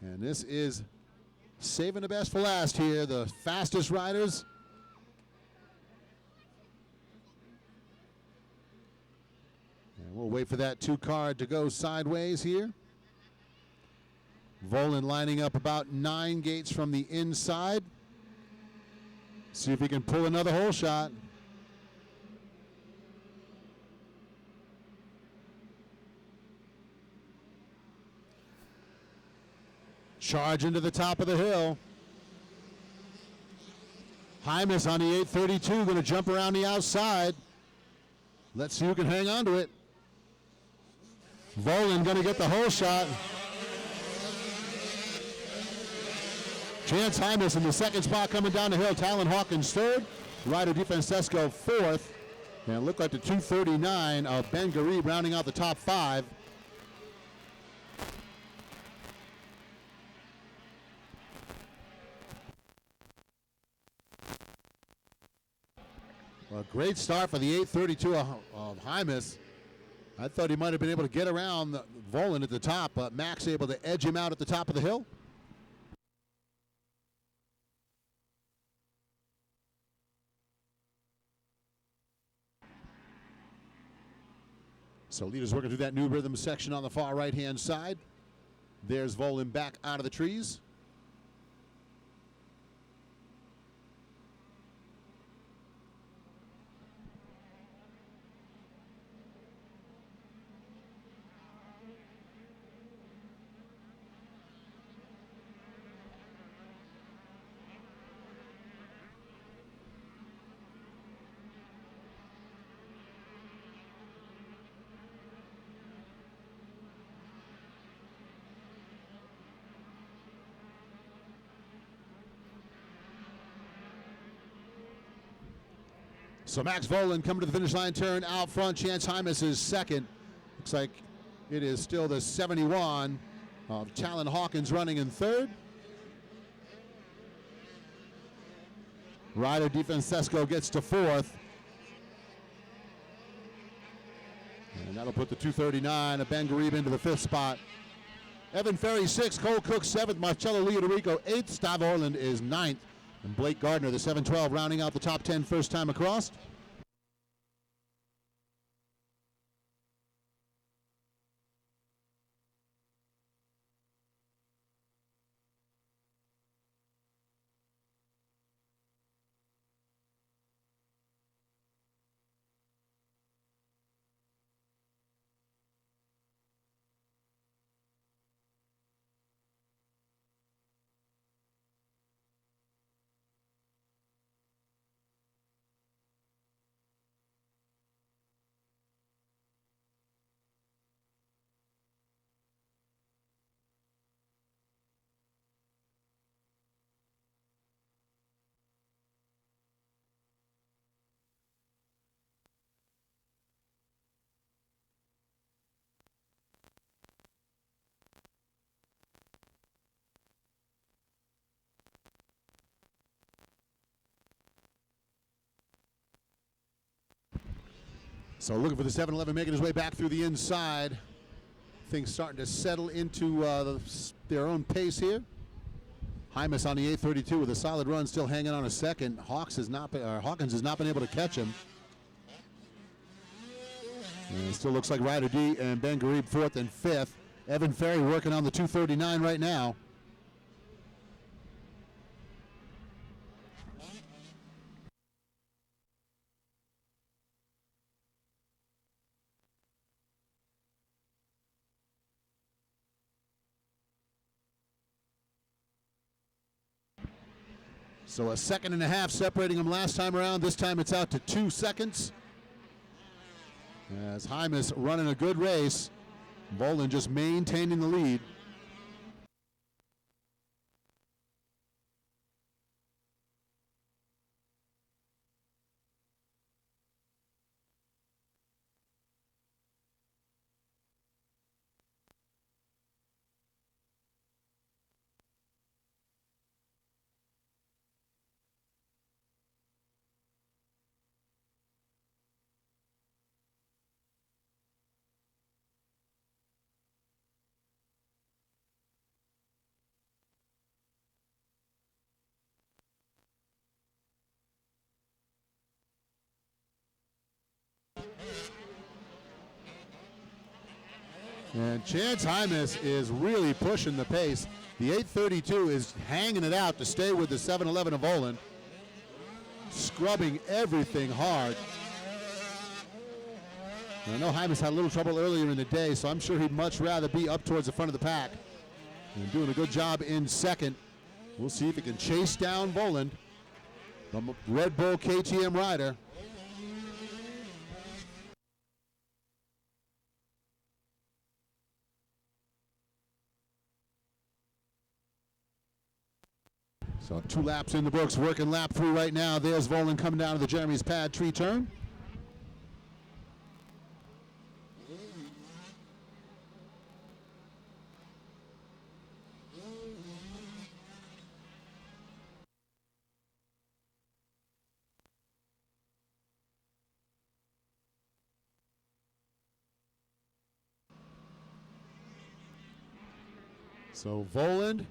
And this is saving the best for last here, the fastest riders. And we'll wait for that 2 card to go sideways here. Volan lining up about 9 gates from the inside. See if he can pull another hole shot. Charge into the top of the hill. Hymas on the 832, going to jump around the outside. Let's see who can hang on to it. Volan going to get the hole shot. Chance Hymas in the second spot coming down the hill. Talon Hawkins third. Ryder DeFrancesco fourth. And it looked like the 239 of Ben Garib rounding out the top 5. Well, a great start for the 832 of Hymas. I thought he might have been able to get around Volan at the top, but Max able to edge him out at the top of the hill. So leaders working through that new rhythm section on the far right-hand side. There's Volan back out of the trees. So Max Volan coming to the finish line turn out front. Chance Hymas is second. Looks like it is still the 71 of Talon Hawkins running in third. Ryder DeFrancesco gets to fourth. And that'll put the 239 of Ben Garib into the 5th spot. Evan Ferry 6th, Cole Cook 7th, Marcello Leodorico 8th, Stav Orland is 9th. And Blake Gardner, the 712, rounding out the top 10 first time across. So looking for the 7-Eleven making his way back through the inside. Things starting to settle into their own pace here. Hymas on the 832 with a solid run, still hanging on a second. Hawkins has not been able to catch him. And it still looks like Ryder D and Ben Garib 4th and 5th. Evan Ferry working on the 239 right now. So a second and a half separating them last time around. This time it's out to 2 seconds. As Hymas running a good race. Volan just maintaining the lead. And Chance Hymas is really pushing the pace. The 832 is hanging it out to stay with the 711 of Voland, scrubbing everything hard. I know Hymas had a little trouble earlier in the day, so I'm sure he'd much rather be up towards the front of the pack. And doing a good job in second. We'll see if he can chase down Voland, the Red Bull KTM rider. So 2 laps in the books, working lap 3 right now. There's Voland coming down to the Jeremy's Pad tree turn. So Voland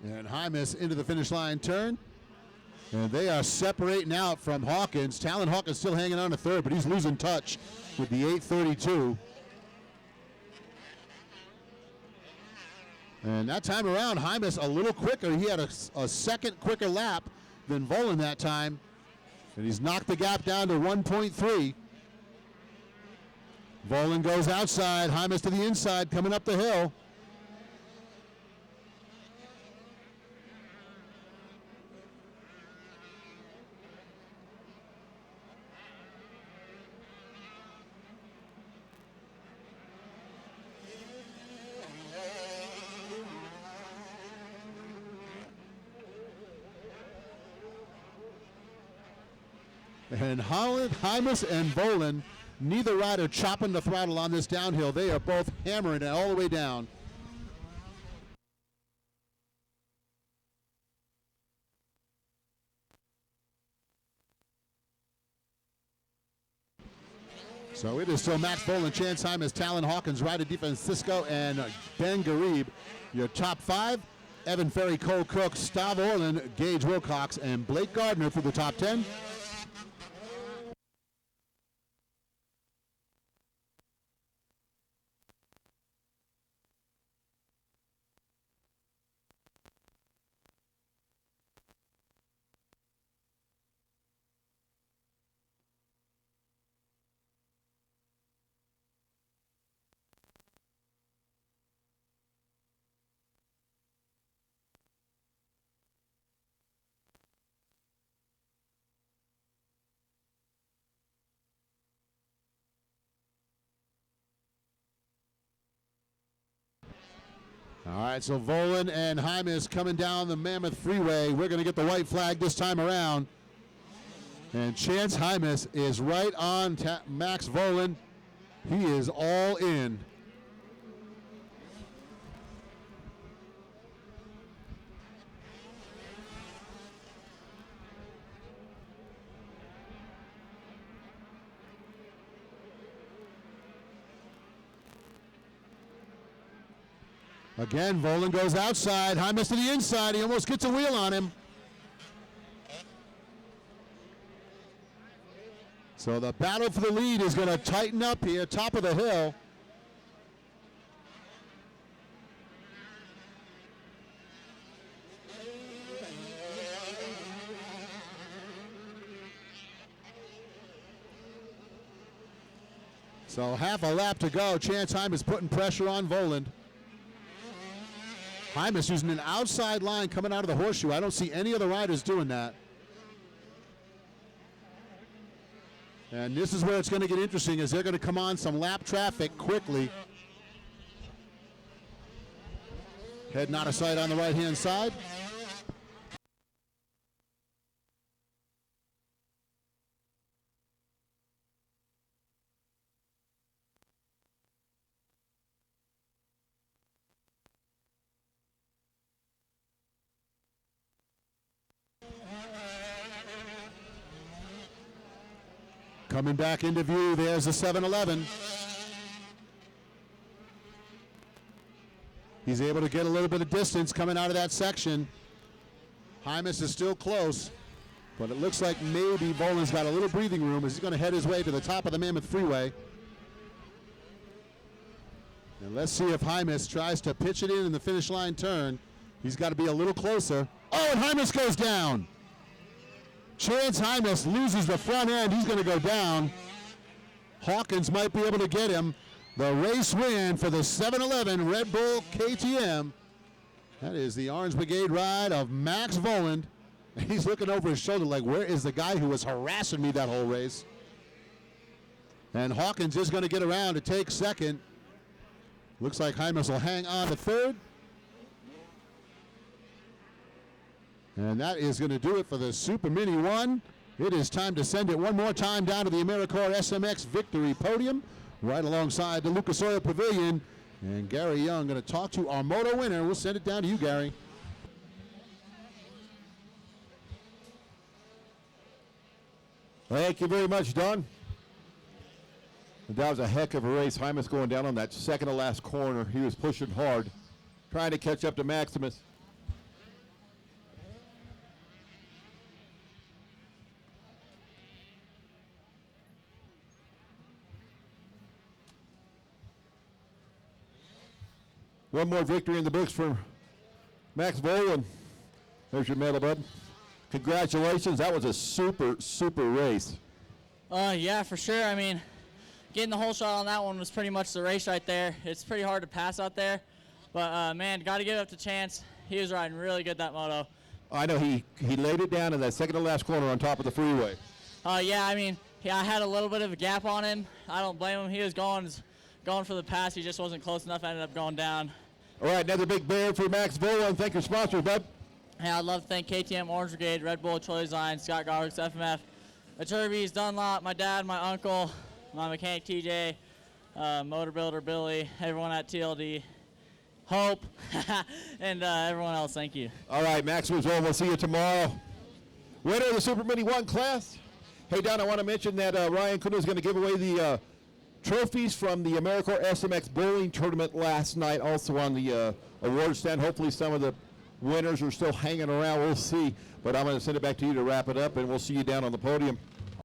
and Hymas into the finish line turn. And they are separating out from Hawkins. Talon Hawkins still hanging on to third, but he's losing touch with the 832. And that time around, Hymas a little quicker. He had a second quicker lap than Voland that time. And he's knocked the gap down to 1.3. Voland goes outside, Hymas to the inside, coming up the hill. And Hymas and Voland, neither rider chopping the throttle on this downhill. They are both hammering it all the way down. So it is still Max Voland, Chance Hymas, Talon Hawkins, Ryder DeFrancisco, and Ben Garib. Your top 5, Evan Ferry, Cole Cook, Stav Orland, Gage Wilcox, and Blake Gardner through the top 10. All right, so Voland and Hymas coming down the Mammoth Freeway. We're going to get the white flag this time around. And Chance Hymas is right on Max Voland. He is all in. Again, Voland goes outside. Hymas to the inside. He almost gets a wheel on him. So the battle for the lead is going to tighten up here, top of the hill. So half a lap to go. Chance Hymas putting pressure on Voland. Hymas using an outside line coming out of the horseshoe. I don't see any other riders doing that. And this is where it's going to get interesting, as they're going to come on some lap traffic quickly. Heading out of sight on the right-hand side. Coming back into view, there's the 711. He's able to get a little bit of distance coming out of that section. Hymas is still close, but it looks like maybe Voland's got a little breathing room as he's going to head his way to the top of the Mammoth Freeway. And let's see if Hymas tries to pitch it in the finish line turn. He's got to be a little closer. Oh, and Hymas goes down. Chance Hymas loses the front end. He's going to go down. Hawkins might be able to get him. The race win for the 7-Eleven Red Bull KTM. That is the Orange Brigade ride of Max Voland. He's looking over his shoulder like, where is the guy who was harassing me that whole race? And Hawkins is going to get around to take second. Looks like Hymas will hang on to third. And that is going to do it for the Super Mini 1. It is time to send it one more time down to the AmeriCorps SMX victory podium, right alongside the Lucas Oil Pavilion. And Gary Young going to talk to our moto winner. We'll send it down to you, Gary. Thank you very much, Don. That was a heck of a race. Hymas going down on that second to last corner. He was pushing hard, trying to catch up to Maximus. One more victory in the books for Max Voland. There's your medal, bud. Congratulations. That was a super race. Yeah, for sure. I mean, getting the whole shot on that one was pretty much the race right there. It's pretty hard to pass out there. But, man, got to give it up to Chance. He was riding really good that moto. I know he laid it down in that second to last corner on top of the freeway. Yeah, I mean, I had a little bit of a gap on him. I don't blame him. He was going for the pass. He just wasn't close enough. I ended up going down. All right, another big bear for Max Voland. Thank your sponsors, bud. Hey, I'd love to thank KTM, Orange Brigade, Red Bull, Troy Design, Scott Garlics, FMF, the Turbies, Dunlop, my dad, my uncle, my mechanic TJ, motor builder Billy, everyone at TLD, Hope, and everyone else. Thank you. All right, Max was on. We'll see you tomorrow. Winner of the Super Mini 1 class. Hey, Don, I want to mention that Ryan Kuhn is going to give away the trophies from the AmeriCorps SMX bowling tournament last night, also on the award stand. Hopefully some of the winners are still hanging around. We'll see. But I'm going to send it back to you to wrap it up, and we'll see you down on the podium.